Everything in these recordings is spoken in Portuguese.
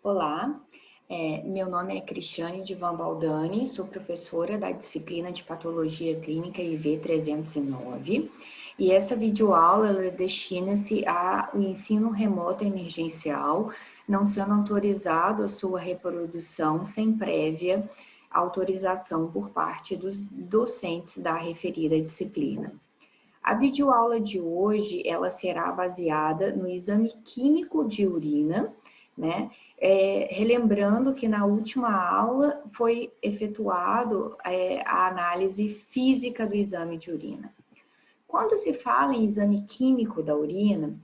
Olá, meu nome é Cristiane de Van Baldani, sou professora da disciplina de Patologia Clínica IV 309 e essa videoaula destina-se ao ensino remoto emergencial, não sendo autorizado a sua reprodução sem prévia autorização por parte dos docentes da referida disciplina. A videoaula de hoje, ela será baseada no exame químico de urina, né? Relembrando que na última aula foi efetuado a análise física do exame de urina. Quando se fala em exame químico da urina,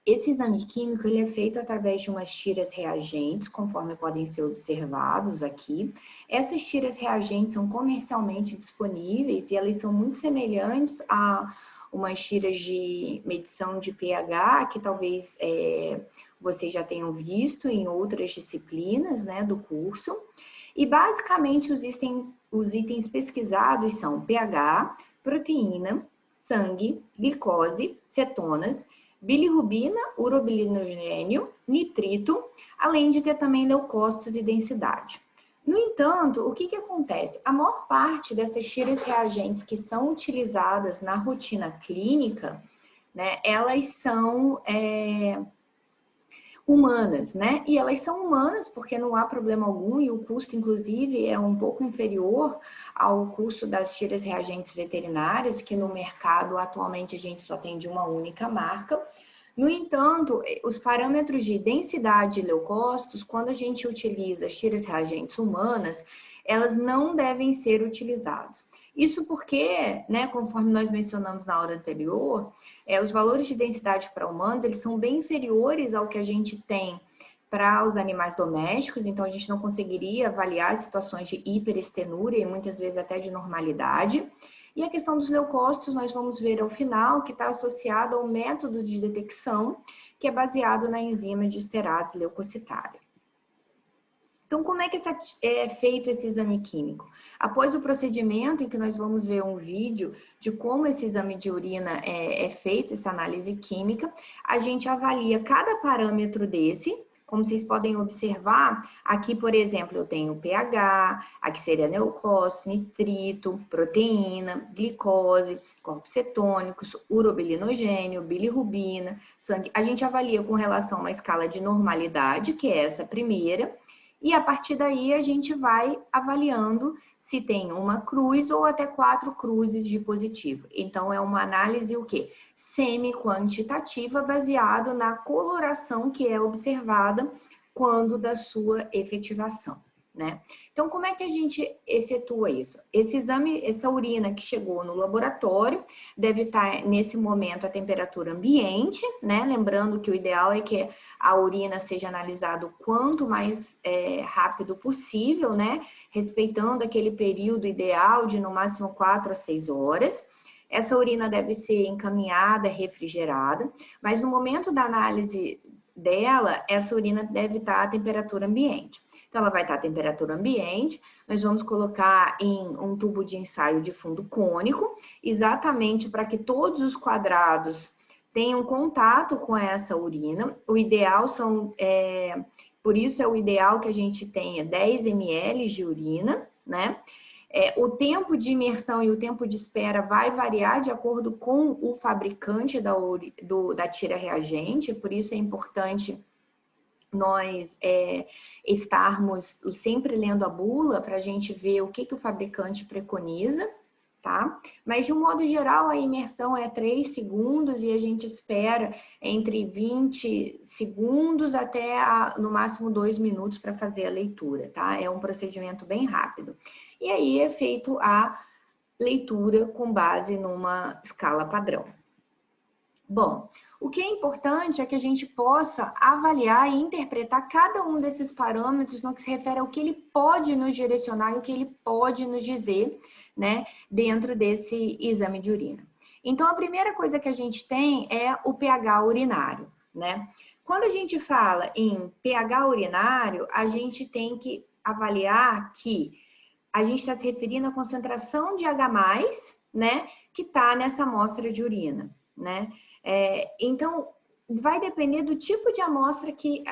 esse exame químico ele é feito através de umas tiras reagentes, conforme podem ser observados aqui. Essas tiras reagentes são comercialmente disponíveis e elas são muito semelhantes a umas tiras de medição de pH, que talvez vocês já tenham visto em outras disciplinas, né, do curso. E basicamente os itens pesquisados são pH, proteína, sangue, glicose, cetonas, bilirrubina, urobilinogênio, nitrito, além de ter também leucócitos e densidade. No entanto, o que acontece? A maior parte dessas tiras reagentes que são utilizadas na rotina clínica, né, elas são humanas, né? E elas são humanas porque não há problema algum e o custo, inclusive, é um pouco inferior ao custo das tiras reagentes veterinárias, que no mercado atualmente a gente só tem de uma única marca. No entanto, os parâmetros de densidade de leucócitos, quando a gente utiliza as tiras reagentes humanas, elas não devem ser utilizadas. Isso porque, né, conforme nós mencionamos na aula anterior, os valores de densidade para humanos, eles são bem inferiores ao que a gente tem para os animais domésticos, então a gente não conseguiria avaliar situações de hiperestenúria e muitas vezes até de normalidade. E a questão dos leucócitos, nós vamos ver ao final, que está associado ao método de detecção, que é baseado na enzima de esterase leucocitária. Então, como é que é feito esse exame químico? Após o procedimento, em que nós vamos ver um vídeo de como esse exame de urina é feito, essa análise química, a gente avalia cada parâmetro desse. Como vocês podem observar, aqui, por exemplo, eu tenho pH, aqui seria leucócito, nitrito, proteína, glicose, corpos cetônicos, urobilinogênio, bilirrubina, sangue. A gente avalia com relação a uma escala de normalidade, que é essa primeira, e a partir daí a gente vai avaliando se tem uma cruz ou até 4 cruzes de positivo. Então é uma análise o quê? Semi-quantitativa, baseado na coloração que é observada quando da sua efetivação, né? Então como é que a gente efetua isso? Esse exame, essa urina que chegou no laboratório, deve estar nesse momento a temperatura ambiente, né? Lembrando que o ideal é que a urina seja analisada o quanto mais rápido possível, né? Respeitando aquele período ideal de no máximo 4 a 6 horas. Essa urina deve ser encaminhada, refrigerada, mas no momento da análise dela, essa urina deve estar à temperatura ambiente. Então, ela vai estar à temperatura ambiente, nós vamos colocar em um tubo de ensaio de fundo cônico, exatamente para que todos os quadrados tenham contato com essa urina. O ideal por isso é o ideal que a gente tenha 10 ml de urina, né? O tempo de imersão e o tempo de espera vai variar de acordo com o fabricante da tira reagente, por isso é importante nós estarmos sempre lendo a bula para a gente ver o que o fabricante preconiza, tá? Mas de um modo geral a imersão é 3 segundos e a gente espera entre 20 segundos até no máximo 2 minutos para fazer a leitura, tá? É um procedimento bem rápido. E aí é feito a leitura com base numa escala padrão. Bom, o que é importante é que a gente possa avaliar e interpretar cada um desses parâmetros no que se refere ao que ele pode nos direcionar e o que ele pode nos dizer, né, dentro desse exame de urina. Então, a primeira coisa que a gente tem é o pH urinário, né? Quando a gente fala em pH urinário, a gente tem que avaliar que a gente está se referindo à concentração de H+, né, que está nessa amostra de urina, né? Então, vai depender do tipo de amostra que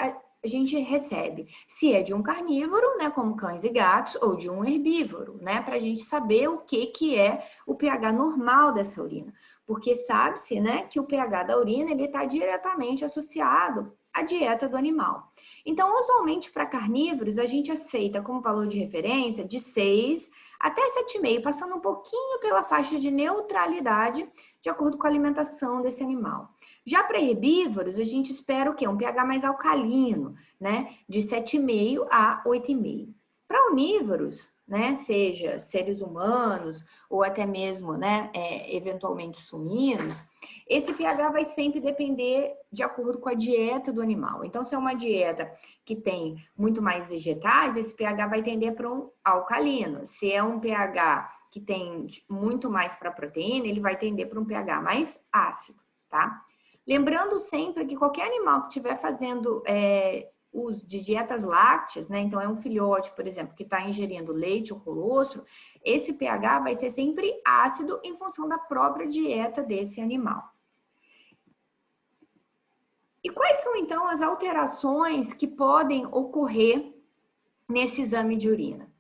a gente recebe se é de um carnívoro, né, como cães e gatos, ou de um herbívoro, né, para a gente saber o que é o pH normal dessa urina. Porque sabe-se, né, que o pH da urina ele está diretamente associado à dieta do animal. Então, usualmente para carnívoros, a gente aceita como valor de referência de 6 até 7,5, passando um pouquinho pela faixa de neutralidade, de acordo com a alimentação desse animal. Já para herbívoros, a gente espera o quê? Um pH mais alcalino, né? De 7,5 a 8,5. Para onívoros, né? Seja seres humanos ou até mesmo, né? Eventualmente suínos, esse pH vai sempre depender de acordo com a dieta do animal. Então, se é uma dieta que tem muito mais vegetais, esse pH vai tender para um alcalino. Se é um pH que tem muito mais para proteína, ele vai tender para um pH mais ácido, tá? Lembrando sempre que qualquer animal que estiver fazendo uso de dietas lácteas, né? Então, é um filhote, por exemplo, que está ingerindo leite ou colostro, esse pH vai ser sempre ácido em função da própria dieta desse animal. E quais são, então, as alterações que podem ocorrer nesse exame de urina?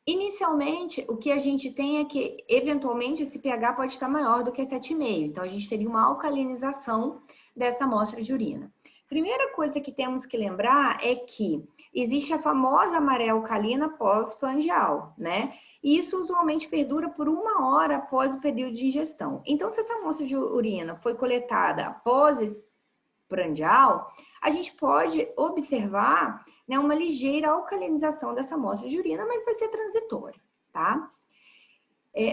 Inicialmente, o que a gente tem é que, eventualmente, esse pH pode estar maior do que 7,5. Então, a gente teria uma alcalinização dessa amostra de urina. Primeira coisa que temos que lembrar é que existe a famosa maré alcalina pós-prandial, né? E isso usualmente perdura por 1 hora após o período de ingestão. Então, se essa amostra de urina foi coletada após esse prandial, a gente pode observar, né, uma ligeira alcalinização dessa amostra de urina, mas vai ser transitória, tá?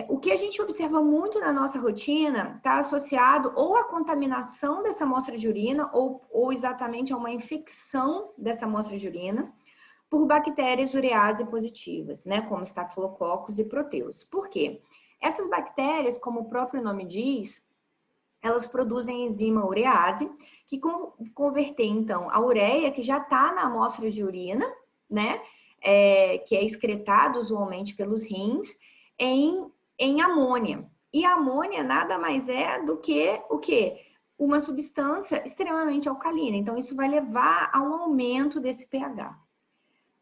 O que a gente observa muito na nossa rotina está associado ou à contaminação dessa amostra de urina ou exatamente a uma infecção dessa amostra de urina por bactérias urease positivas, né, como estafilococos e proteus. Por quê? Essas bactérias, como o próprio nome diz, elas produzem a enzima urease, que converte, então, a ureia, que já está na amostra de urina, né, que é excretada usualmente pelos rins, em amônia. E a amônia nada mais é do que o quê? Uma substância extremamente alcalina. Então, isso vai levar a um aumento desse pH.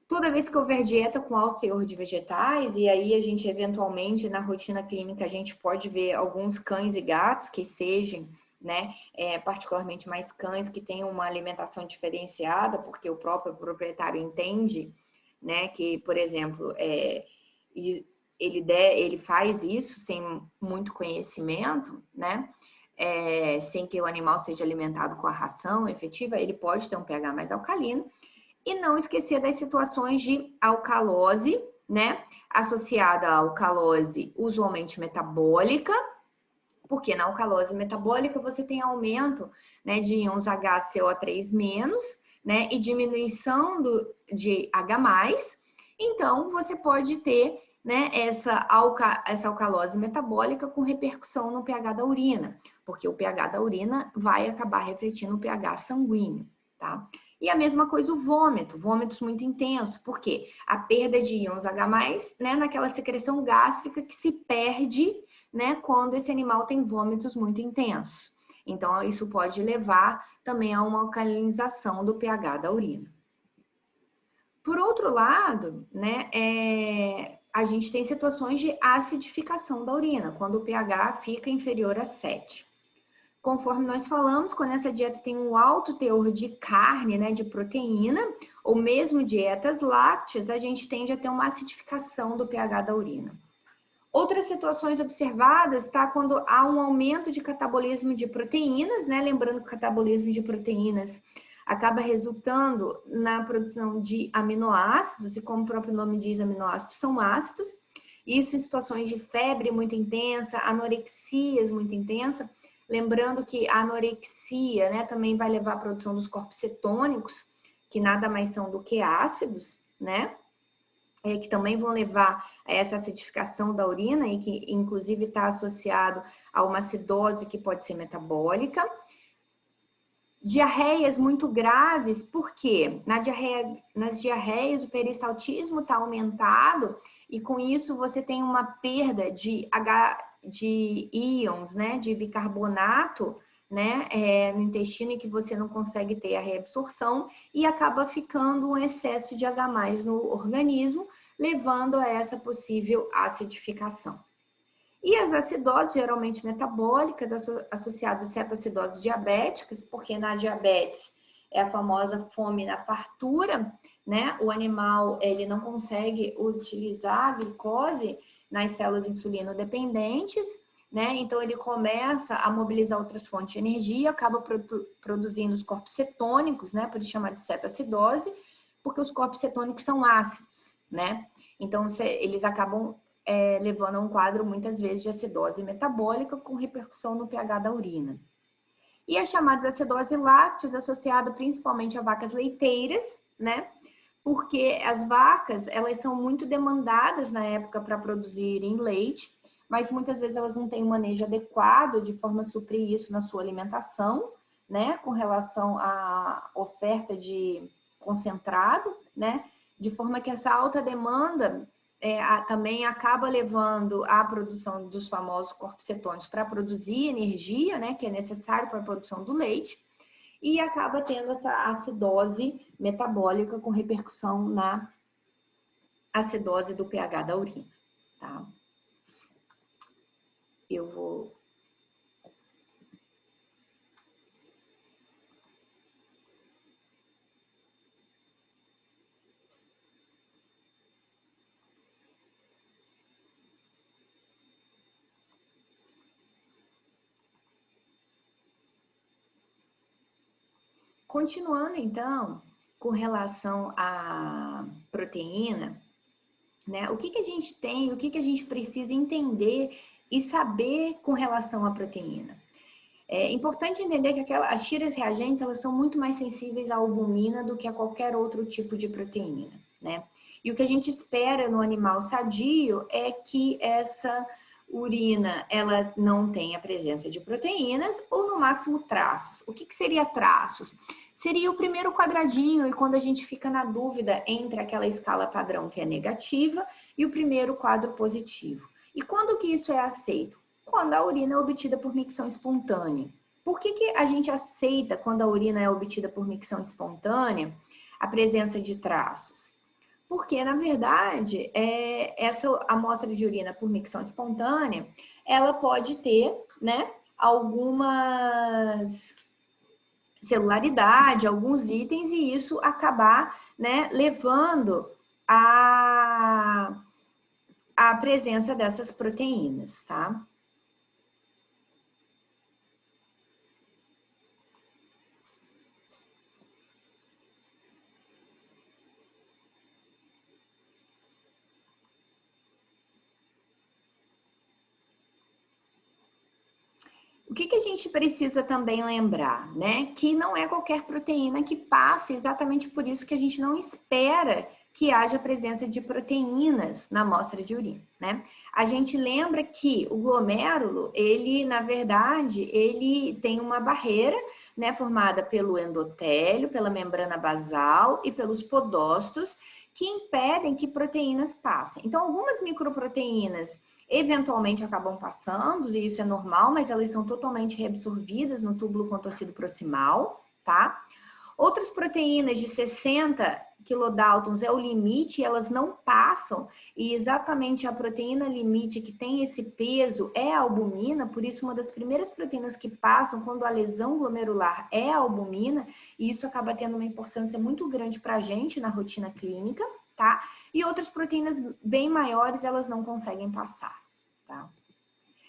Toda vez que houver dieta com alto teor de vegetais, e aí a gente eventualmente na rotina clínica a gente pode ver alguns cães e gatos que sejam, né, particularmente mais cães que tenham uma alimentação diferenciada, porque o próprio proprietário entende, né, que, por exemplo, ele faz isso sem muito conhecimento, né, sem que o animal seja alimentado com a ração efetiva, ele pode ter um pH mais alcalino. E não esquecer das situações de alcalose, né? Associada à alcalose usualmente metabólica, porque na alcalose metabólica você tem aumento, né, de íons HCO3-, né? E diminuição de H+. Então, você pode ter, né, essa alcalose metabólica com repercussão no pH da urina, porque o pH da urina vai acabar refletindo no pH sanguíneo, tá? E a mesma coisa o vômito, vômitos muito intensos, porque a perda de íons H+, né, naquela secreção gástrica que se perde, né, quando esse animal tem vômitos muito intensos. Então, isso pode levar também a uma alcalinização do pH da urina. Por outro lado, né, a gente tem situações de acidificação da urina, quando o pH fica inferior a 7. Conforme nós falamos, quando essa dieta tem um alto teor de carne, né, de proteína, ou mesmo dietas lácteas, a gente tende a ter uma acidificação do pH da urina. Outras situações observadas, tá, quando há um aumento de catabolismo de proteínas, né, lembrando que o catabolismo de proteínas acaba resultando na produção de aminoácidos, e como o próprio nome diz, aminoácidos são ácidos, isso em situações de febre muito intensa, anorexias muito intensa. Lembrando que a anorexia, né, também vai levar à produção dos corpos cetônicos, que nada mais são do que ácidos, né? Que também vão levar a essa acidificação da urina e que inclusive está associado a uma acidose que pode ser metabólica. Diarreias muito graves, porque nas diarreias o peristaltismo está aumentado e com isso você tem uma perda de íons, né, de bicarbonato, né, no intestino e que você não consegue ter a reabsorção e acaba ficando um excesso de H+ no organismo, levando a essa possível acidificação. E as acidoses, geralmente metabólicas, associadas a cetoacidoses diabéticas, porque na diabetes é a famosa fome na fartura, né? O animal, ele não consegue utilizar a glicose nas células insulino-dependentes, né? Então, ele começa a mobilizar outras fontes de energia, acaba produzindo os corpos cetônicos, né? Por isso chamar de cetoacidose, porque os corpos cetônicos são ácidos, né? Então, eles acabam levando a um quadro, muitas vezes, de acidose metabólica com repercussão no pH da urina. E as chamadas acidose lácteas, associada principalmente a vacas leiteiras, né? Porque as vacas, elas são muito demandadas na época para produzirem leite, mas muitas vezes elas não têm um manejo adequado de forma a suprir isso na sua alimentação, né? Com relação à oferta de concentrado, né? De forma que essa alta demanda também acaba levando à produção dos famosos corpos cetônicos para produzir energia, né, que é necessário para a produção do leite, e acaba tendo essa acidose metabólica com repercussão na acidose do pH da urina, tá? Eu vou... Continuando, então, com relação à proteína, né? O que a gente tem, o que a gente precisa entender e saber com relação à proteína? É importante entender que as tiras reagentes, elas são muito mais sensíveis à albumina do que a qualquer outro tipo de proteína, né? E o que a gente espera no animal sadio é que essa urina, ela não tenha presença de proteínas ou, no máximo, traços. O que seria traços? Seria o primeiro quadradinho, e quando a gente fica na dúvida entre aquela escala padrão que é negativa e o primeiro quadro positivo. E quando que isso é aceito? Quando a urina é obtida por micção espontânea. Por que a gente aceita, quando a urina é obtida por micção espontânea, a presença de traços? Porque, na verdade, essa amostra de urina por micção espontânea, ela pode ter, né, algumas celularidade, alguns itens, e isso acabar, né, levando a presença dessas proteínas, tá? O que a gente precisa também lembrar, né? Que não é qualquer proteína que passe, exatamente por isso que a gente não espera que haja presença de proteínas na amostra de urina, né? A gente lembra que o glomérulo, ele, na verdade, ele tem uma barreira, né, formada pelo endotélio, pela membrana basal e pelos podócitos, que impedem que proteínas passem. Então, algumas microproteínas eventualmente acabam passando, e isso é normal, mas elas são totalmente reabsorvidas no túbulo contorcido proximal, tá? Outras proteínas de 60 kilodaltons é o limite, elas não passam, e exatamente a proteína limite que tem esse peso é a albumina, por isso uma das primeiras proteínas que passam quando a lesão glomerular é a albumina, e isso acaba tendo uma importância muito grande para a gente na rotina clínica, tá? E outras proteínas bem maiores, elas não conseguem passar, tá?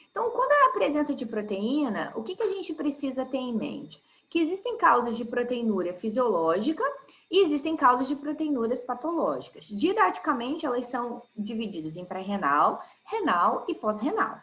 Então, quando há a presença de proteína, o que a gente precisa ter em mente? Que existem causas de proteinúria fisiológica e existem causas de proteinúrias patológicas. Didaticamente, elas são divididas em pré-renal, renal e pós-renal.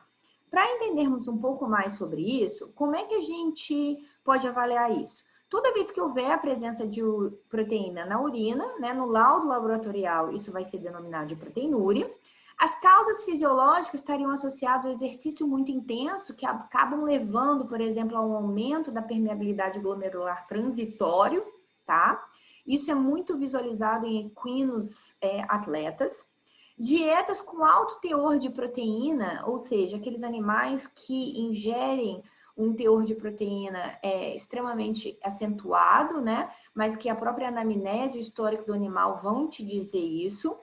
Para entendermos um pouco mais sobre isso, como é que a gente pode avaliar isso? Toda vez que houver a presença de proteína na urina, né, no laudo laboratorial, isso vai ser denominado de proteinúria. As causas fisiológicas estariam associadas ao exercício muito intenso, que acabam levando, por exemplo, a um aumento da permeabilidade glomerular transitório, tá? Isso é muito visualizado em equinos atletas. Dietas com alto teor de proteína, ou seja, aqueles animais que ingerem um teor de proteína extremamente acentuado, né? Mas que a própria anamnese histórica do animal vão te dizer isso.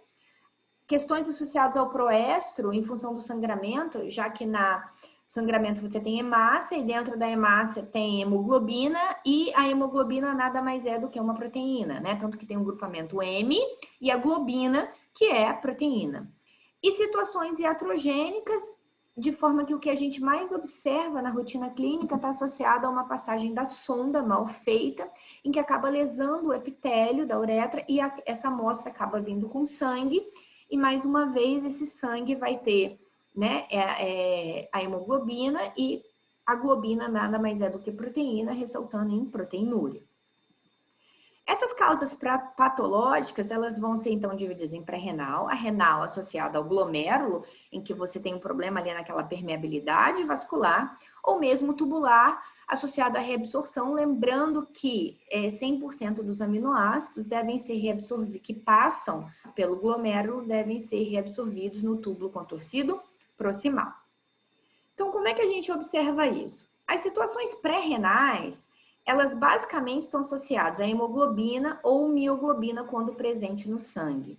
Questões associadas ao proestro, em função do sangramento, já que na sangramento você tem hemácia e dentro da hemácia tem hemoglobina e a hemoglobina nada mais é do que uma proteína, né? Tanto que tem um grupamento M e a globina, que é a proteína. E situações iatrogênicas, de forma que o que a gente mais observa na rotina clínica está associado a uma passagem da sonda mal feita, em que acaba lesando o epitélio da uretra e essa amostra acaba vindo com sangue. E mais uma vez, esse sangue vai ter, né, a hemoglobina e a globina nada mais é do que proteína, ressaltando em proteinúria. Essas causas patológicas, elas vão ser então divididas em pré-renal, a renal associada ao glomérulo, em que você tem um problema ali naquela permeabilidade vascular, ou mesmo tubular, associado à reabsorção, lembrando que 100% dos aminoácidos devem ser reabsorvidos, que passam pelo glomérulo, devem ser reabsorvidos no túbulo contorcido proximal. Então, como é que a gente observa isso? As situações pré-renais, elas basicamente estão associadas à hemoglobina ou mioglobina quando presente no sangue.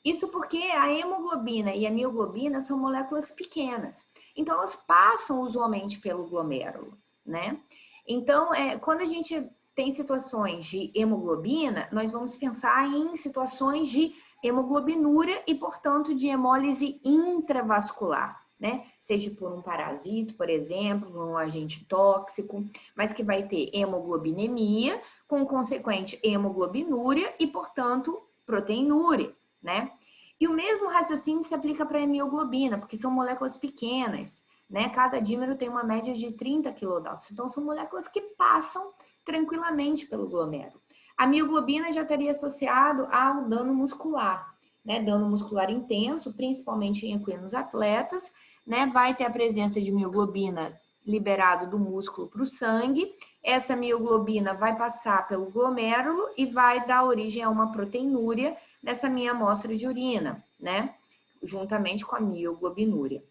Isso porque a hemoglobina e a mioglobina são moléculas pequenas. Então, elas passam usualmente pelo glomérulo, né? Então, quando a gente tem situações de hemoglobina, nós vamos pensar em situações de hemoglobinúria e, portanto, de hemólise intravascular, né? Seja por um parasito, por exemplo, por um agente tóxico, mas que vai ter hemoglobinemia, com consequente hemoglobinúria e, portanto, proteinúria, né? E o mesmo raciocínio se aplica para a hemoglobina, porque são moléculas pequenas, né? Cada dímero tem uma média de 30 kilodaltons, então são moléculas que passam tranquilamente pelo glomérulo. A mioglobina já estaria associado ao dano muscular, né? Dano muscular intenso, principalmente em equinos atletas, né? Vai ter a presença de mioglobina liberado do músculo para o sangue. Essa mioglobina vai passar pelo glomérulo e vai dar origem a uma proteinúria nessa minha amostra de urina, né? Juntamente com a mioglobinúria.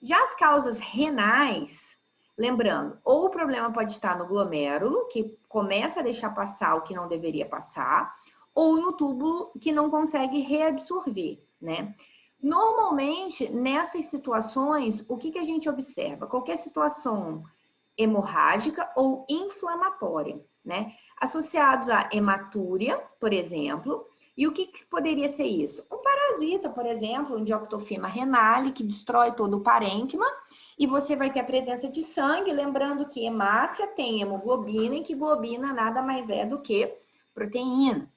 Já as causas renais, lembrando, ou o problema pode estar no glomérulo, que começa a deixar passar o que não deveria passar, ou no túbulo, que não consegue reabsorver, né? Normalmente, nessas situações, o que a gente observa? Qualquer situação hemorrágica ou inflamatória, né? Associados a hematúria, por exemplo. E o que poderia ser isso? Um parasita, por exemplo, um Dioptofima renale, que destrói todo o parênquima, e você vai ter a presença de sangue, lembrando que hemácia tem hemoglobina, e que globina nada mais é do que proteína,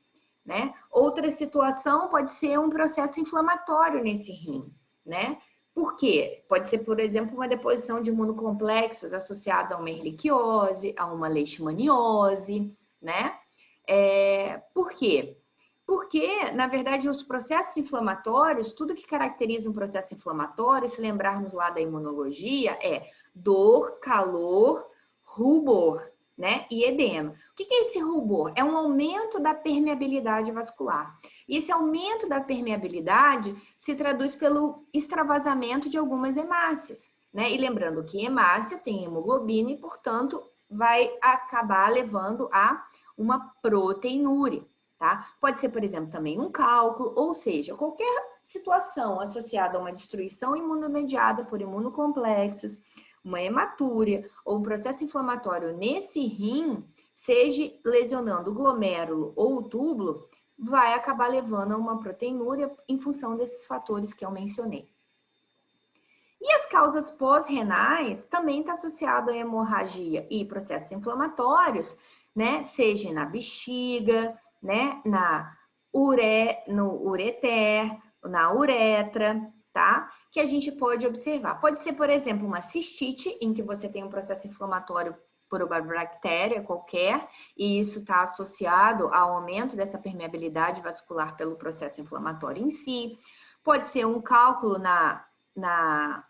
né? Outra situação pode ser um processo inflamatório nesse rim, né? Por quê? Pode ser, por exemplo, uma deposição de imunocomplexos associados a uma erliquiose, a uma leishmaniose, né? Por quê? Porque, na verdade, os processos inflamatórios, tudo que caracteriza um processo inflamatório, se lembrarmos lá da imunologia, é dor, calor, rubor, né? E edema. O que é esse rubor? É um aumento da permeabilidade vascular. E esse aumento da permeabilidade se traduz pelo extravasamento de algumas hemácias, né? E lembrando que hemácia tem hemoglobina e, portanto, vai acabar levando a uma proteinúria, tá? Pode ser, por exemplo, também um cálculo, ou seja, qualquer situação associada a uma destruição imunomediada por imunocomplexos, uma hematúria ou um processo inflamatório nesse rim, seja lesionando o glomérulo ou o túbulo, vai acabar levando a uma proteinúria em função desses fatores que eu mencionei. E as causas pós-renais também está associado a hemorragia e processos inflamatórios, né? Seja na bexiga, né? No ureter, na uretra, tá? Que a gente pode observar. Pode ser, por exemplo, uma cistite, em que você tem um processo inflamatório por uma bactéria qualquer, e isso está associado ao aumento dessa permeabilidade vascular pelo processo inflamatório em si. Pode ser um cálculo na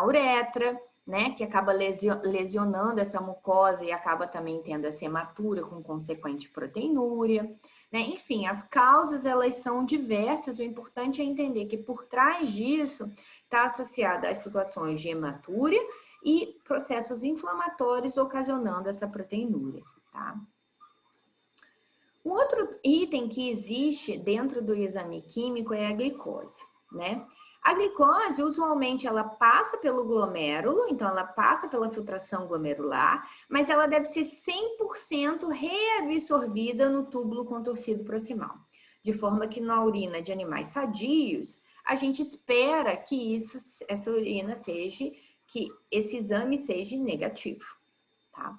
uretra, né, que acaba lesionando essa mucosa e acaba também tendo essa hematura com consequente proteinúria, né? Enfim, as causas, elas são diversas, o importante é entender que por trás disso está associada às situações de hematúria e processos inflamatórios ocasionando essa proteinúria, tá? Um outro item que existe dentro do exame químico é a glicose, né? A glicose, usualmente, ela passa pelo glomérulo, então ela passa pela filtração glomerular, mas ela deve ser 100% reabsorvida no túbulo contorcido proximal. De forma que na urina de animais sadios, a gente espera que essa urina seja, que esse exame seja negativo, tá?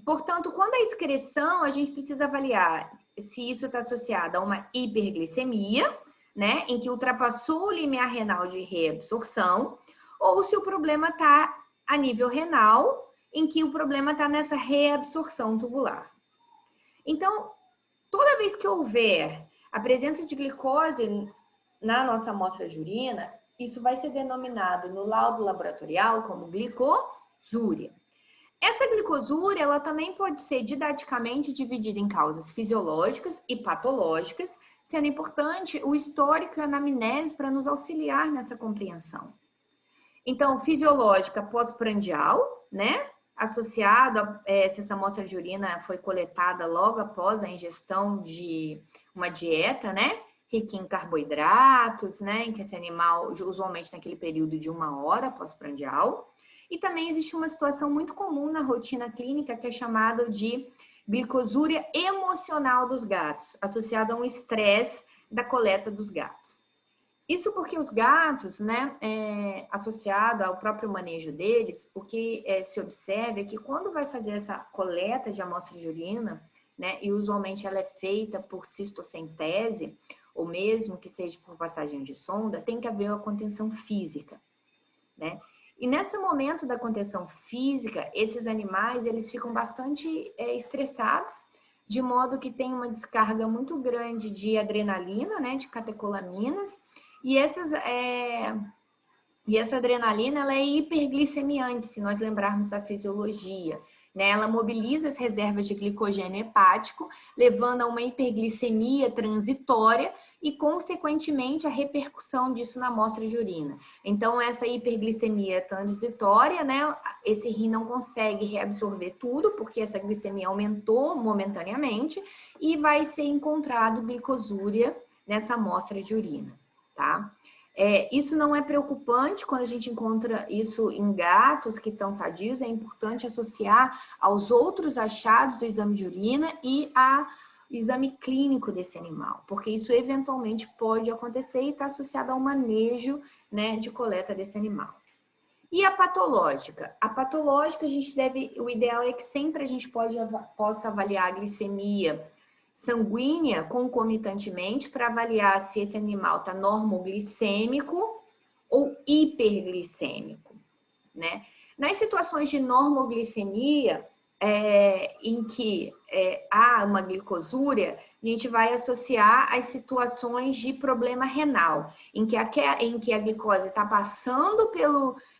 Portanto, quando a excreção, a gente precisa avaliar se isso está associado a uma hiperglicemia, né, em que ultrapassou o limiar renal de reabsorção, ou se o problema está a nível renal, em que o problema está nessa reabsorção tubular. Então, toda vez que houver a presença de glicose na nossa amostra de urina, isso vai ser denominado no laudo laboratorial como glicosúria. Essa glicosúria, ela também pode ser didaticamente dividida em causas fisiológicas e patológicas, sendo importante o histórico e a anamnese para nos auxiliar nessa compreensão. Então, fisiológica pós-prandial, né? Associado se essa amostra de urina foi coletada logo após a ingestão de uma dieta, né? Rica em carboidratos, né? Em que esse animal, usualmente naquele período de 1 hora pós-prandial. E também existe uma situação muito comum na rotina clínica que é chamada de glicosúria emocional dos gatos, associada a um estresse da coleta dos gatos. Isso porque os gatos, né, associado ao próprio manejo deles, o que se observa é que quando vai fazer essa coleta de amostra de urina, né, e usualmente ela é feita por cistocentese, ou mesmo que seja por passagem de sonda, tem que haver uma contenção física, né? E nesse momento da contenção física, esses animais, eles ficam bastante estressados, de modo que tem uma descarga muito grande de adrenalina, né, de catecolaminas, e essa adrenalina, ela é hiperglicemiante, se nós lembrarmos da fisiologia, né? Ela mobiliza as reservas de glicogênio hepático, levando a uma hiperglicemia transitória e, consequentemente, a repercussão disso na amostra de urina. Então, essa hiperglicemia transitória, né? Esse rim não consegue reabsorver tudo, porque essa glicemia aumentou momentaneamente e vai ser encontrado glicosúria nessa amostra de urina, tá? Isso não é preocupante quando a gente encontra isso em gatos que estão sadios, é importante associar aos outros achados do exame de urina e ao exame clínico desse animal, porque isso eventualmente pode acontecer e está associado ao manejo, né, de coleta desse animal. E a patológica? A patológica, o ideal é que sempre a gente possa avaliar a glicemia sanguínea concomitantemente para avaliar se esse animal está normoglicêmico ou hiperglicêmico, né? Nas situações de normoglicemia, em que há uma glicosúria, a gente vai associar as situações de problema renal, em que a glicose está passando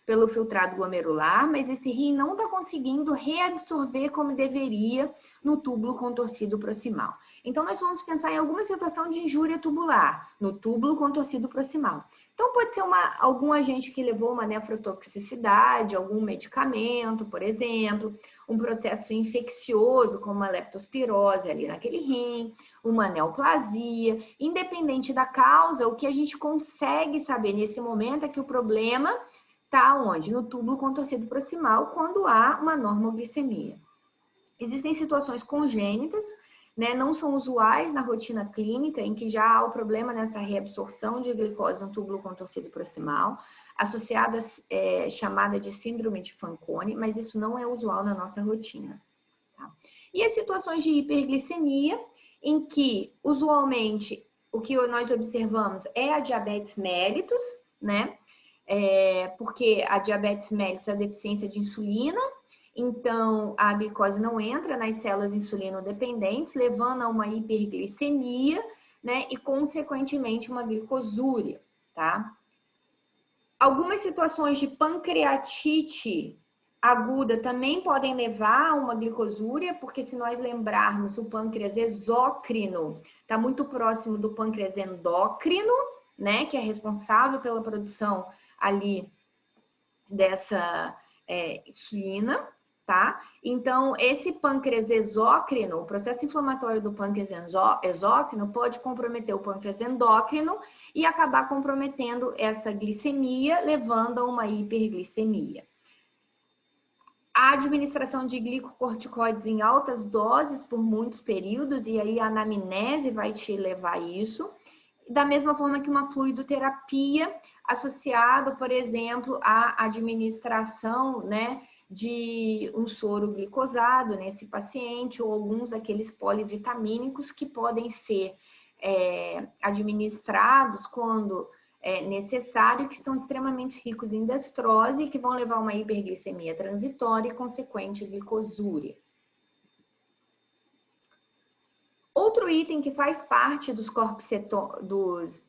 pelo filtrado glomerular, mas esse rim não está conseguindo reabsorver como deveria no túbulo contorcido proximal. Então, nós vamos pensar em alguma situação de injúria tubular no túbulo contorcido proximal. Então, pode ser algum agente que levou uma nefrotoxicidade, algum medicamento, por exemplo, um processo infeccioso, como a leptospirose ali naquele rim, uma neoplasia. Independente da causa, o que a gente consegue saber nesse momento é que o problema está onde? No túbulo contorcido proximal, quando há uma normoglicemia. Existem situações congênitas, né, não são usuais na rotina clínica, em que já há o problema nessa reabsorção de glicose no túbulo contorcido proximal, associada chamada de síndrome de Fanconi, mas isso não é usual na nossa rotina. Tá? E as situações de hiperglicemia, em que usualmente o que nós observamos é a diabetes mellitus, né? Porque a diabetes mellitus é a deficiência de insulina. Então, a glicose não entra nas células insulinodependentes, levando a uma hiperglicemia, né? E, consequentemente, uma glicosúria, tá? Algumas situações de pancreatite aguda também podem levar a uma glicosúria, porque se nós lembrarmos, o pâncreas exócrino está muito próximo do pâncreas endócrino, né? Que é responsável pela produção ali insulina, tá? Então, esse pâncreas exócrino, o processo inflamatório do pâncreas exócrino pode comprometer o pâncreas endócrino e acabar comprometendo essa glicemia, levando a uma hiperglicemia. A administração de glicocorticoides em altas doses por muitos períodos, e aí a anamnese vai te levar a isso. Da mesma forma que uma fluidoterapia associado, por exemplo, à administração, né, de um soro glicosado nesse paciente, ou alguns daqueles polivitamínicos que podem ser administrados quando é necessário, que são extremamente ricos em destrose e que vão levar a uma hiperglicemia transitória e consequente glicosúria. Outro item que faz parte dos corpos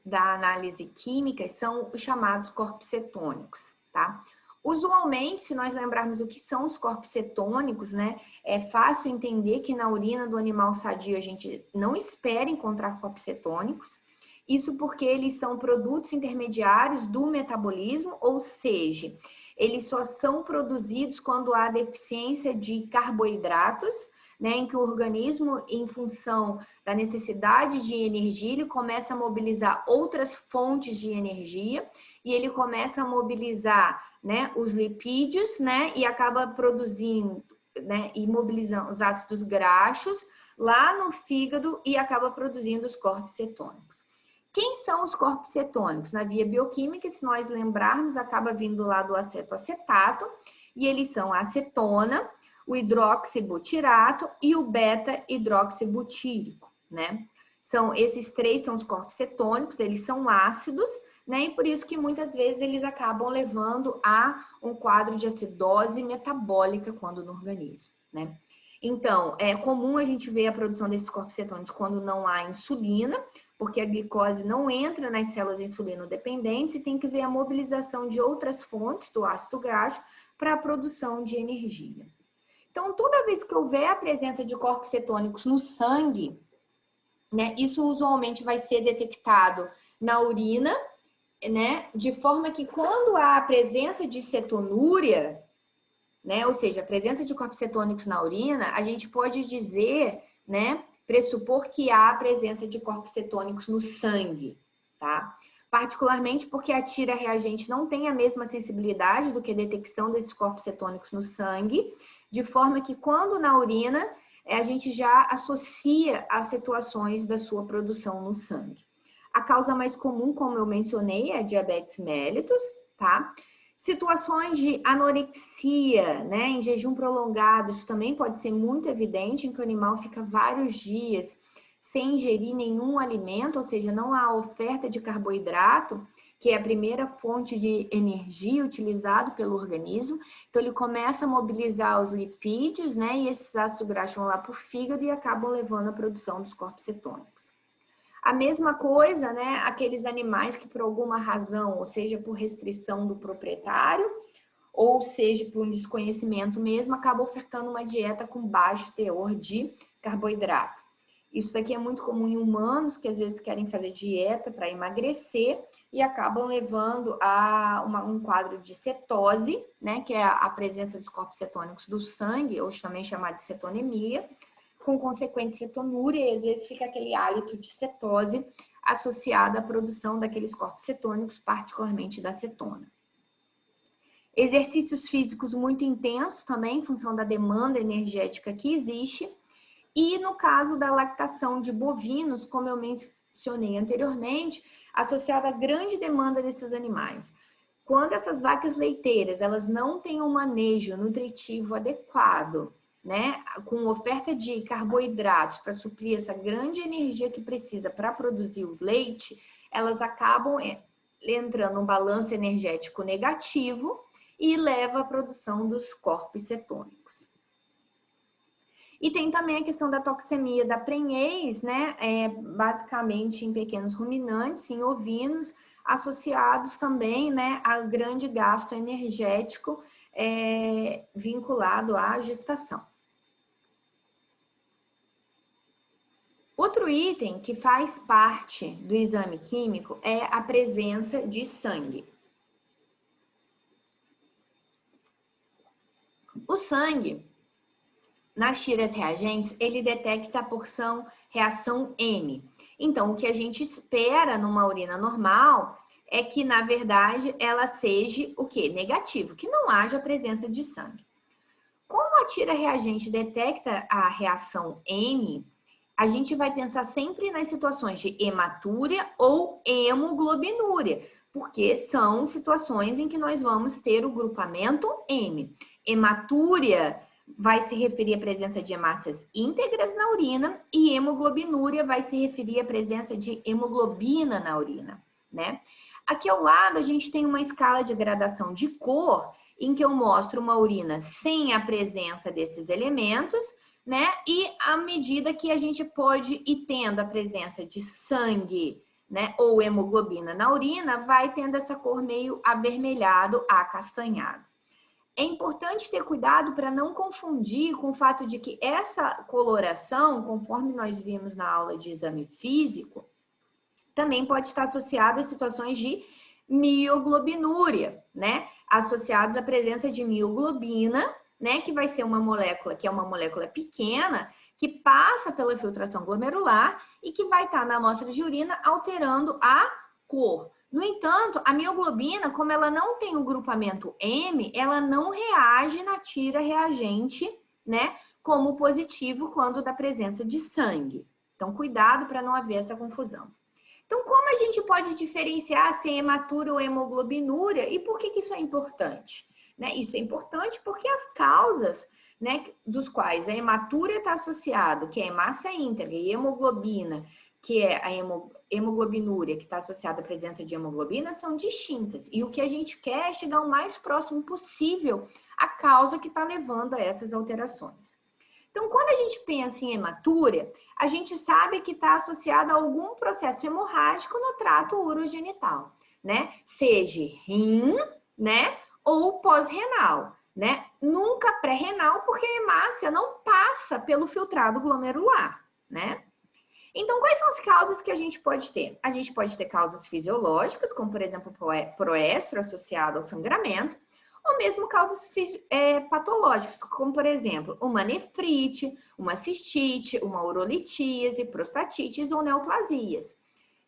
da análise química são os chamados corpos cetônicos, tá? Usualmente, se nós lembrarmos o que são os corpos cetônicos, né, é fácil entender que na urina do animal sadio a gente não espera encontrar corpos cetônicos. Isso porque eles são produtos intermediários do metabolismo, ou seja, eles só são produzidos quando há deficiência de carboidratos, né, em que o organismo, em função da necessidade de energia, ele começa a mobilizar outras fontes de energia e ele começa a mobilizar, né, os lipídios, né, e acaba produzindo, né, e mobilizando os ácidos graxos lá no fígado e acaba produzindo os corpos cetônicos. Quem são os corpos cetônicos? Na via bioquímica, se nós lembrarmos, acaba vindo lá do acetoacetato, e eles são a acetona, o hidroxibutirato e o beta-hidroxibutírico, né? Esses três são os corpos cetônicos, eles são ácidos, né? E por isso que muitas vezes eles acabam levando a um quadro de acidose metabólica quando no organismo, né? Então, é comum a gente ver a produção desses corpos cetônicos quando não há insulina, porque a glicose não entra nas células insulino-dependentes e tem que ver a mobilização de outras fontes do ácido graxo para a produção de energia. Então, toda vez que houver a presença de corpos cetônicos no sangue, né, isso usualmente vai ser detectado na urina, né, de forma que quando há a presença de cetonúria, né, ou seja, a presença de corpos cetônicos na urina, a gente pode dizer, né, pressupor que há a presença de corpos cetônicos no sangue, tá? Particularmente porque a tira reagente não tem a mesma sensibilidade do que a detecção desses corpos cetônicos no sangue, de forma que quando na urina, a gente já associa as situações da sua produção no sangue. A causa mais comum, como eu mencionei, é a diabetes mellitus, tá? Situações de anorexia, né, em jejum prolongado, isso também pode ser muito evidente, em que o animal fica vários dias sem ingerir nenhum alimento, ou seja, não há oferta de carboidrato, que é a primeira fonte de energia utilizada pelo organismo. Então, ele começa a mobilizar os lipídios, né, e esses ácidos graxos vão lá para o fígado e acabam levando à produção dos corpos cetônicos. A mesma coisa, né, aqueles animais que por alguma razão, ou seja, por restrição do proprietário, ou seja, por um desconhecimento mesmo, acabam ofertando uma dieta com baixo teor de carboidrato. Isso daqui é muito comum em humanos, que às vezes querem fazer dieta para emagrecer e acabam levando a um quadro de cetose, né, que é a presença dos corpos cetônicos do sangue, ou também chamado de cetonemia, com consequente cetonúria, e às vezes fica aquele hálito de cetose associado à produção daqueles corpos cetônicos, particularmente da cetona. Exercícios físicos muito intensos também, em função da demanda energética que existe. E no caso da lactação de bovinos, como eu mencionei anteriormente, associada à grande demanda desses animais. Quando essas vacas leiteiras, elas não têm um manejo nutritivo adequado, né, com oferta de carboidratos para suprir essa grande energia que precisa para produzir o leite, elas acabam entrando num balanço energético negativo e leva à produção dos corpos cetônicos. E tem também a questão da toxemia da prenhez, né, basicamente em pequenos ruminantes, em ovinos, associados também, né, a grande gasto energético vinculado à gestação. Outro item que faz parte do exame químico é a presença de sangue. sangue, nas tiras reagentes, ele detecta a porção reação M. Então, o que a gente espera numa urina normal é que, na verdade, ela seja o quê? Negativo, que não haja presença de sangue. Como a tira reagente detecta a reação M, a gente vai pensar sempre nas situações de hematúria ou hemoglobinúria, porque são situações em que nós vamos ter o grupamento M. Hematúria vai se referir à presença de hemácias íntegras na urina e hemoglobinúria vai se referir à presença de hemoglobina na urina, né? Aqui ao lado a gente tem uma escala de gradação de cor em que eu mostro uma urina sem a presença desses elementos, né? E à medida que a gente pode ir tendo a presença de sangue, né, ou hemoglobina na urina, vai tendo essa cor meio avermelhado, acastanhado. É importante ter cuidado para não confundir com o fato de que essa coloração, conforme nós vimos na aula de exame físico, também pode estar associada a situações de mioglobinúria, né? Associados à presença de mioglobina, né? Que vai ser uma molécula que é uma molécula pequena, que passa pela filtração glomerular e que vai estar na amostra de urina alterando a cor. No entanto, a mioglobina, como ela não tem o grupamento M, ela não reage na tira reagente, né, como positivo quando da presença de sangue. Então, cuidado para não haver essa confusão. Então, como a gente pode diferenciar se é hematúria ou hemoglobinúria e por que isso é importante? Né? Isso é importante porque as causas, né, dos quais a hematúria está associado, que é hemácia íntegra, e hemoglobina, que é a hemoglobinúria, que está associada à presença de hemoglobina, são distintas. E o que a gente quer é chegar o mais próximo possível à causa que está levando a essas alterações. Então, quando a gente pensa em hematúria, a gente sabe que está associada a algum processo hemorrágico no trato urogenital, né? Seja rim, né? Ou pós-renal, né? Nunca pré-renal, porque a hemácia não passa pelo filtrado glomerular, né? Então, quais são as causas que a gente pode ter? A gente pode ter causas fisiológicas, como, por exemplo, proéstero associado ao sangramento, ou mesmo causas patológicas, como, por exemplo, uma nefrite, uma cistite, uma urolitíase, prostatites ou neoplasias.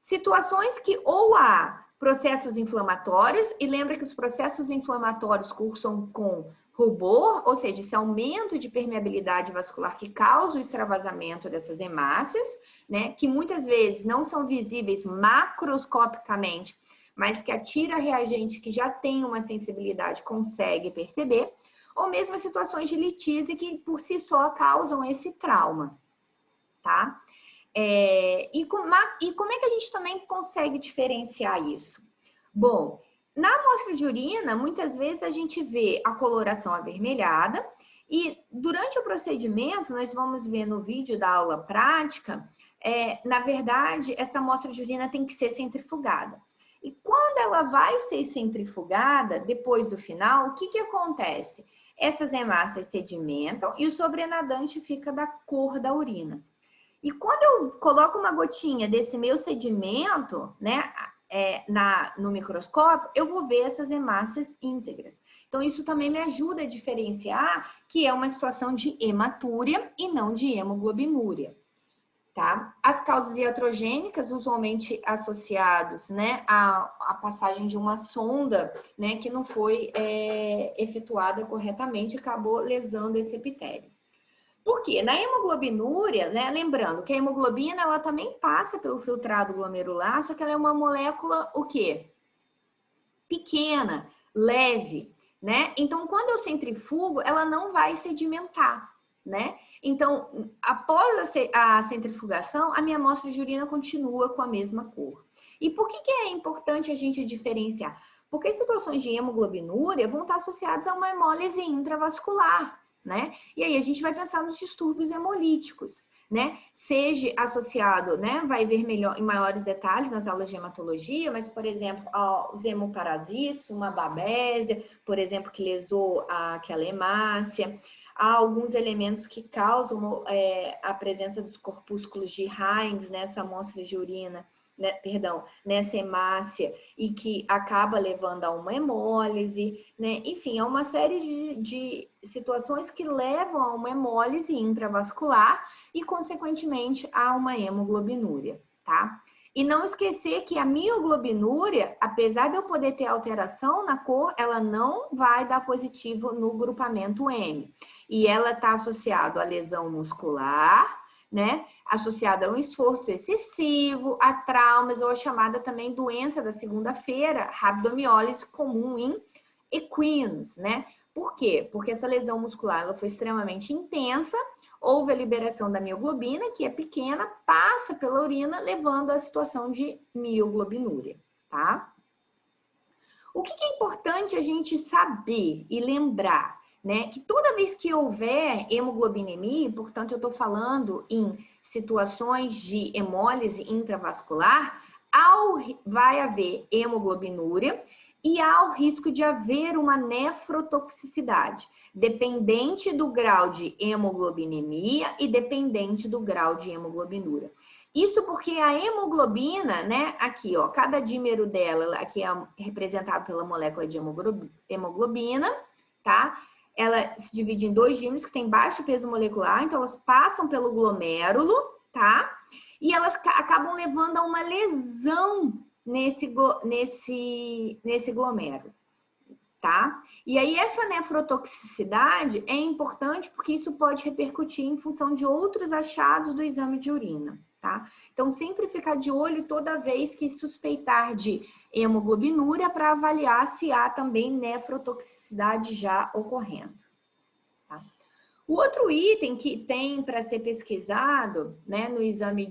Situações que ou há processos inflamatórios, e lembra que os processos inflamatórios cursam com rubor, ou seja, esse aumento de permeabilidade vascular que causa o extravasamento dessas hemácias, né, que muitas vezes não são visíveis macroscopicamente, mas que a tira reagente que já tem uma sensibilidade consegue perceber, ou mesmo situações de litíase que por si só causam esse trauma, tá? E como é que a gente também consegue diferenciar isso? Bom, na amostra de urina, muitas vezes a gente vê a coloração avermelhada e durante o procedimento, nós vamos ver no vídeo da aula prática, na verdade, essa amostra de urina tem que ser centrifugada. E quando ela vai ser centrifugada, depois do final, o que acontece? Essas hemácias sedimentam e o sobrenadante fica da cor da urina. E quando eu coloco uma gotinha desse meu sedimento, né, no microscópio, eu vou ver essas hemácias íntegras. Então, isso também me ajuda a diferenciar que é uma situação de hematúria e não de hemoglobinúria. Tá? As causas iatrogênicas, usualmente associados, né, à passagem de uma sonda, né, que não foi efetuada corretamente e acabou lesando esse epitélio. Por quê? Na hemoglobinúria, né, lembrando que a hemoglobina ela também passa pelo filtrado glomerular, só que ela é uma molécula, o quê? Pequena, leve, né? Então, quando eu centrifugo, ela não vai sedimentar, né? Então, após a centrifugação, a minha amostra de urina continua com a mesma cor. E por que é importante a gente diferenciar? Porque situações de hemoglobinúria vão estar associadas a uma hemólise intravascular, né? E aí a gente vai pensar nos distúrbios hemolíticos, né? Seja associado, né? Vai ver melhor em maiores detalhes nas aulas de hematologia, mas, por exemplo, aos hemoparasitos, uma babésia, por exemplo, que lesou aquela hemácia, há alguns elementos que causam a presença dos corpúsculos de Heinz nessa amostra de urina, né, perdão, nessa hemácia, e que acaba levando a uma hemólise, né? Enfim, é uma série de situações que levam a uma hemólise intravascular e, consequentemente, a uma hemoglobinúria, tá? E não esquecer que a mioglobinúria, apesar de eu poder ter alteração na cor, ela não vai dar positivo no grupamento M. E ela está associada à lesão muscular, né? Associada a um esforço excessivo, a traumas ou a chamada também doença da segunda-feira, rabdomiólise comum em equinos, né? Por quê? Porque essa lesão muscular ela foi extremamente intensa. Houve a liberação da mioglobina, que é pequena, passa pela urina, levando à situação de mioglobinúria, tá? O que é importante a gente saber e lembrar, né? Que toda vez que houver hemoglobinemia, portanto, eu estou falando em situações de hemólise intravascular, vai haver hemoglobinúria e há o risco de haver uma nefrotoxicidade, dependente do grau de hemoglobinemia e dependente do grau de hemoglobinúria. Isso porque a hemoglobina, né, aqui, ó, cada dímero dela, aqui é representado pela molécula de hemoglobina, tá? Ela se divide em dois dímeros que têm baixo peso molecular, então elas passam pelo glomérulo, tá? E elas acabam levando a uma lesão nesse glomérulo, tá? E aí essa nefrotoxicidade é importante porque isso pode repercutir em função de outros achados do exame de urina, tá? Então sempre ficar de olho toda vez que suspeitar de hemoglobinúria para avaliar se há também nefrotoxicidade já ocorrendo. O outro item que tem para ser pesquisado, né, no exame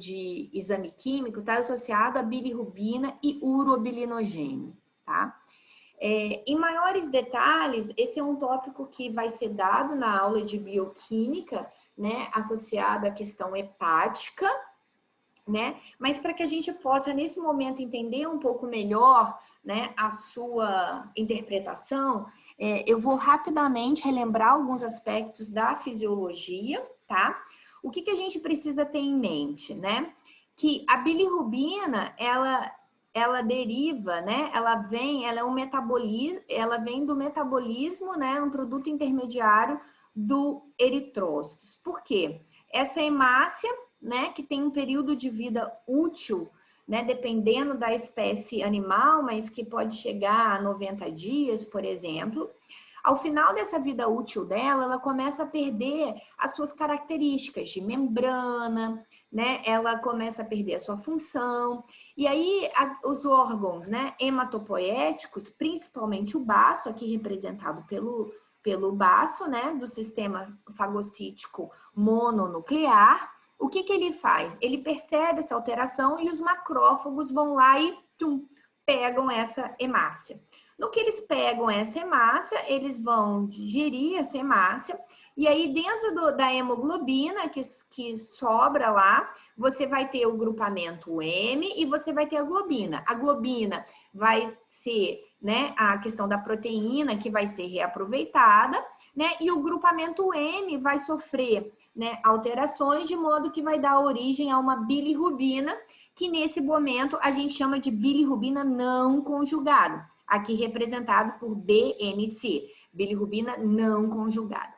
químico está associado a bilirrubina e urobilinogênio, tá? Em maiores detalhes, esse é um tópico que vai ser dado na aula de bioquímica, né, associado à questão hepática, né? Mas para que a gente possa, nesse momento, entender um pouco melhor, né, a sua interpretação, eu vou rapidamente relembrar alguns aspectos da fisiologia, tá? O que a gente precisa ter em mente, né? Que a bilirrubina, ela deriva, né? Ela é um metabolismo, ela vem do metabolismo, né? Um produto intermediário do eritrócitos. Por quê? Essa hemácia, né? Que tem um período de vida útil, né? Dependendo da espécie animal, mas que pode chegar a 90 dias, por exemplo. Ao final dessa vida útil dela, ela começa a perder as suas características de membrana, né? Ela começa a perder a sua função. E aí, os órgãos, né, hematopoéticos, principalmente o baço, aqui representado pelo baço, né, do sistema fagocítico mononuclear, o que ele faz? Ele percebe essa alteração e os macrófagos vão lá e pegam essa hemácia. No que eles pegam essa hemácia, eles vão digerir essa hemácia, e aí dentro da hemoglobina que sobra lá, você vai ter o grupamento M e você vai ter a globina. A globina vai ser, né, a questão da proteína que vai ser reaproveitada, né, e o grupamento M vai sofrer, né, alterações de modo que vai dar origem a uma bilirrubina, que nesse momento a gente chama de bilirrubina não conjugada, aqui representado por BNC, bilirrubina não conjugada.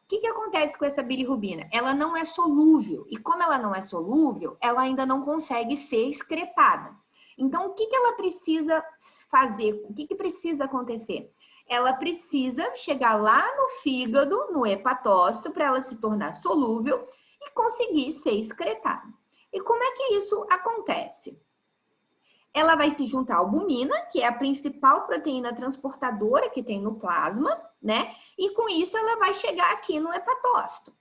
O que acontece com essa bilirrubina? Ela não é solúvel, e como ela não é solúvel, ela ainda não consegue ser excretada. Então, o que ela precisa fazer? O que precisa acontecer? Ela precisa chegar lá no fígado, no hepatócito, para ela se tornar solúvel e conseguir ser excretada. E como é que isso acontece? Ela vai se juntar à albumina, que é a principal proteína transportadora que tem no plasma, né? E com isso ela vai chegar aqui no hepatócito.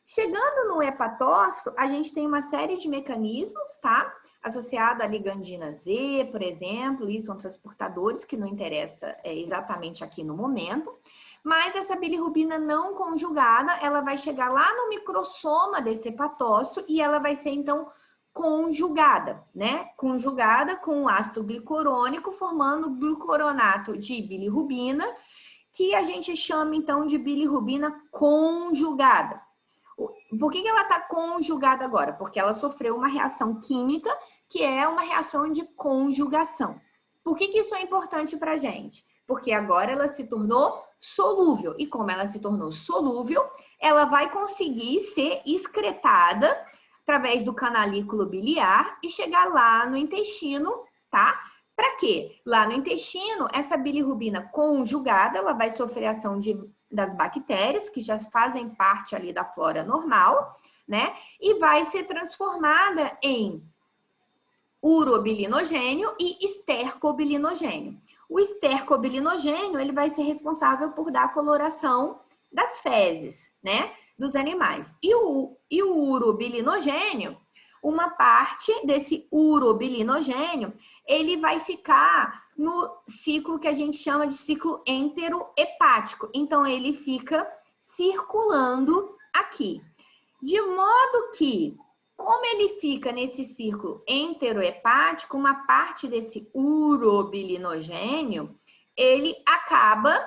Chegando no hepatócito, a gente tem uma série de mecanismos, tá? Associada à ligandina Z, por exemplo, e são transportadores que não interessa exatamente aqui no momento. Mas essa bilirrubina não conjugada, ela vai chegar lá no microssoma desse hepatócito e ela vai ser, então, conjugada, né? Conjugada com o ácido glicurônico, formando glucoronato de bilirrubina, que a gente chama então de bilirrubina conjugada. Por que ela está conjugada agora? Porque ela sofreu uma reação química, que é uma reação de conjugação. Por que isso é importante para a gente? Porque agora ela se tornou solúvel. E como ela se tornou solúvel, ela vai conseguir ser excretada através do canalículo biliar e chegar lá no intestino, tá? Para quê? Lá no intestino, essa bilirrubina conjugada, ela vai sofrer ação das bactérias, que já fazem parte ali da flora normal, né? E vai ser transformada em urobilinogênio e estercobilinogênio. O estercobilinogênio, ele vai ser responsável por dar a coloração das fezes, né, dos animais. E o urobilinogênio, uma parte desse urobilinogênio, ele vai ficar no ciclo que a gente chama de ciclo enterohepático. Então, ele fica circulando aqui. De modo que, como ele fica nesse círculo enterohepático, uma parte desse urobilinogênio, ele acaba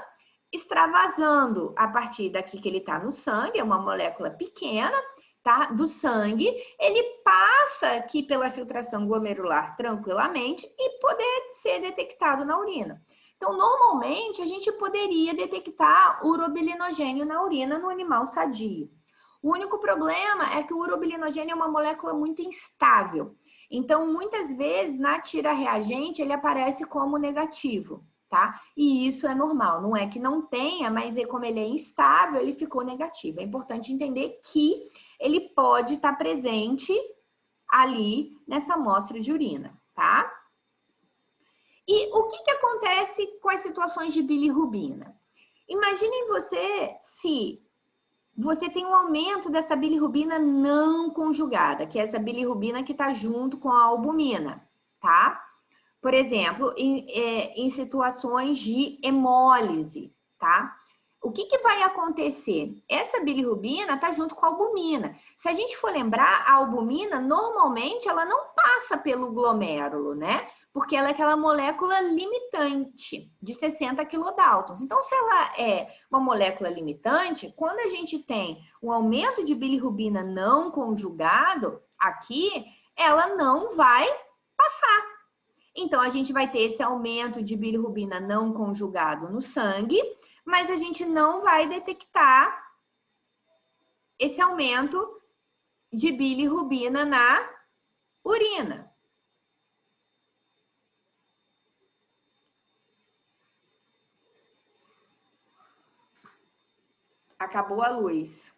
extravasando a partir daqui que ele está no sangue, é uma molécula pequena, tá? Do sangue, ele passa aqui pela filtração glomerular tranquilamente e poder ser detectado na urina. Então, normalmente, a gente poderia detectar urobilinogênio na urina no animal sadio. O único problema é que o urobilinogênio é uma molécula muito instável. Então, muitas vezes, na tira reagente, ele aparece como negativo, tá? E isso é normal. Não é que não tenha, mas como ele é instável, ele ficou negativo. É importante entender que ele pode estar presente ali nessa amostra de urina, tá? E o que acontece com as situações de bilirrubina? Imaginem você se você tem um aumento dessa bilirrubina não conjugada, que é essa bilirrubina que está junto com a albumina, tá? Por exemplo, em situações de hemólise, tá? O que vai acontecer? Essa bilirrubina está junto com a albumina. Se a gente for lembrar, a albumina, normalmente, ela não passa pelo glomérulo, né? Porque ela é aquela molécula limitante de 60 kilodaltons. Então, se ela é uma molécula limitante, quando a gente tem um aumento de bilirrubina não conjugado, aqui, ela não vai passar. Então, a gente vai ter esse aumento de bilirrubina não conjugado no sangue, mas a gente não vai detectar esse aumento de bilirrubina na urina. Acabou a luz.